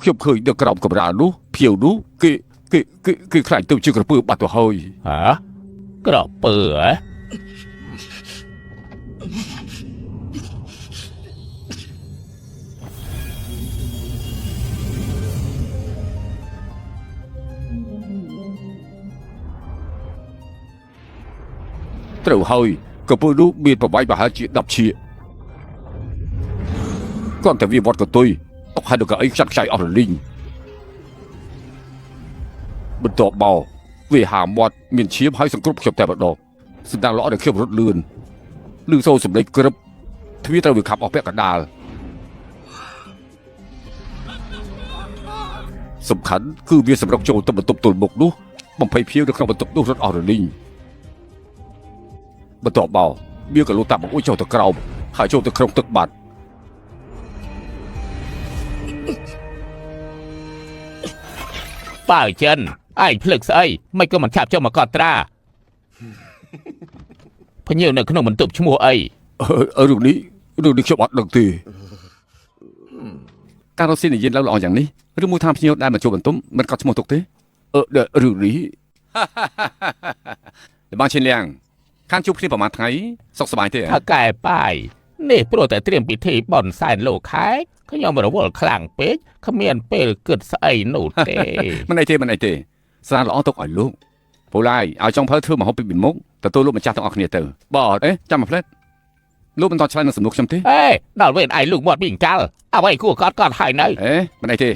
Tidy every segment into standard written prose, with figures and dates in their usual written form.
ខ្ញុំឃើញនៅក្រោមកម្រាលនោះភៀវនោះគេខ្លាចទៅជាក្រពើបាត់ទៅហើយហ៎ក្រពើហ៎ត្រូវហើយក្រពើនោះមានប្រវែងប្រហែលជា10 ឈៀកគាត់តែវាវត្តកតុយអុកហើយដល់កៅអីខ្ចាត់ខ្ចាយអស់រលីងបន្ទាប់មកវាហាមាត់មានឈាមហើយសង្គ្រប់ខ្ញុំតែម្ដងស្ដាងល្អដែលខ្ញុំរត់លឿនឮសូរសម្លេងក្រឹបទ្វារត្រូវវាខាប់អស់ពាក់កណ្ដាលសំខាន់គឺវាសម្រុកចូលទៅបន្ទប់ទល់មុខនោះបំភ័យភៀវនៅក្នុងបន្ទប់នោះរត់អស់រលីងបន្ទាប់មកវាក៏លូតតាបង្អួចចូលទៅក្រោមហើយចូលទៅក្នុងទឹកបាត់ប៉ាចិនឯងភ្លឹកស្អីមិនក៏មិនឆាប់ចូលមកកត់ត្រាភញៀវនៅក្នុងបន្ទប់ឈ្មោះអីរឿងនេះខ្ញុំអត់ដឹងទេការរកស៊ីនិយាយឡើងល្អយ៉ាងនេះឬមួយថាភ្ញៀវដែលមកជួបបន្ទប់មិនកត់ឈ្មោះទុកទេរឿងនេះបងឈិនលៀងខានជួបគ្នាប្រហែលថ្ងៃសុខសប្បាយទេថាកែប៉ាយនេះព្រោះតែត្រៀមពិធីបន់សែនលោកខែខ្ញុំរវល់ខ្លាំងពេកគ្មានពេលគិតស្អីនោះទេមិនអីទេសារល្អទុកឲ្យលោកពូឡាយឲ្យចង់ប្រើធ្វើមហូបពីមុខទទួលលោកម្ចាស់ទាំងអស់គ្នាទៅបើអត់ចាំមកផ្លែតលោកមិនតឆ្លើយនឹងសំណួរខ្ញុំទេដល់វេនឯងលោកមាត់ពីកាល់អ្វីគួរកត់ហើយនៅមិនអីទេ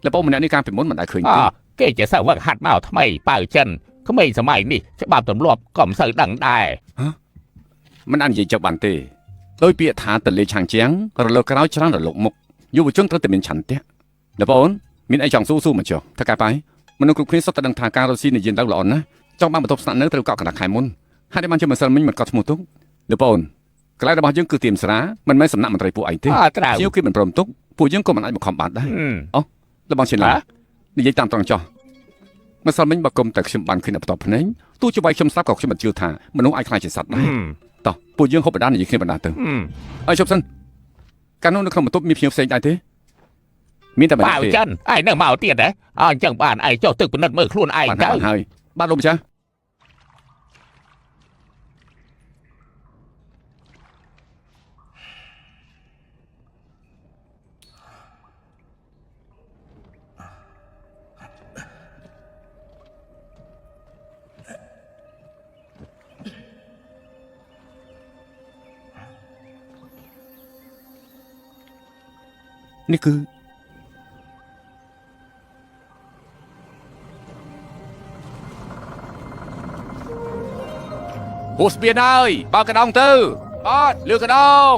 លបងម្នាក់នេះកាលពីមុនមិនដែលឃើញទេគេជាសិស្សវឹកហាត់មកថ្មីប៉ៅចិនក្មេងសម័យនេះច្បាប់ទម្លាប់ក៏មិនសូវដឹងដែរមិនអាចនិយាយចប់បានទេដោយពាក្យថាតលេឆាងជាងរលកក្រោយច្រើនរលកមុខយុវជនត្រូវតែមានឆន្ទៈលបងមានអីចង់ស៊ូមកចុះថាកែប៉ៃមនុស្សគ្រប់គ្នាសុទ្ធតែដឹងថាការរស់ស៊ីនិយាយទៅល្អណាស់ចង់បានបន្ទប់ស្នាក់នៅត្រូវកក់កណ្ដាលខែមុនហើយបានជាម្សិលមិញមិនកត់ឈ្មោះទុកលបងកន្លែងរបស់យើងគឺទៀមស្រាមិនមែនសំណាក់មន្ត្រីពួកឯងទេជាវគេមិនព្រមទុកពួកយើងក៏មិនអាចបង្ខំបានដែរអូលបងឈិនឡានិយាយតាមត្រង់ចុះម្សិលមិញបើគុំតែខ្ញុំបានឃើញនៅបន្ទប់ភ្នែងទោះជាវាយខ្ញុំស្ដាប់ក៏ខ្ញុំមិនជឿថាមនុស្សអាចខ្លាចជាសត្វដែរតោះពួកយើងហូបបណ្ដានិយាយគ្នាបណ្ដាទៅអើជប់សិនកាលនោះនៅក្នុងបន្ទប់មានភ្ញៀវផ្សេងដែរទេមានតែម្នាក់ទេប៉ាចិនឯងនៅមកទៀតហ៎អញ្ចឹងបានឯងចុះទឹកពិនិត្យមើលខ្លួនឯងទៅហើយបាទលោកម្ចាស់នេះគឺហូស្បៀនហើយបើកកដងទៅអត់លឺកដង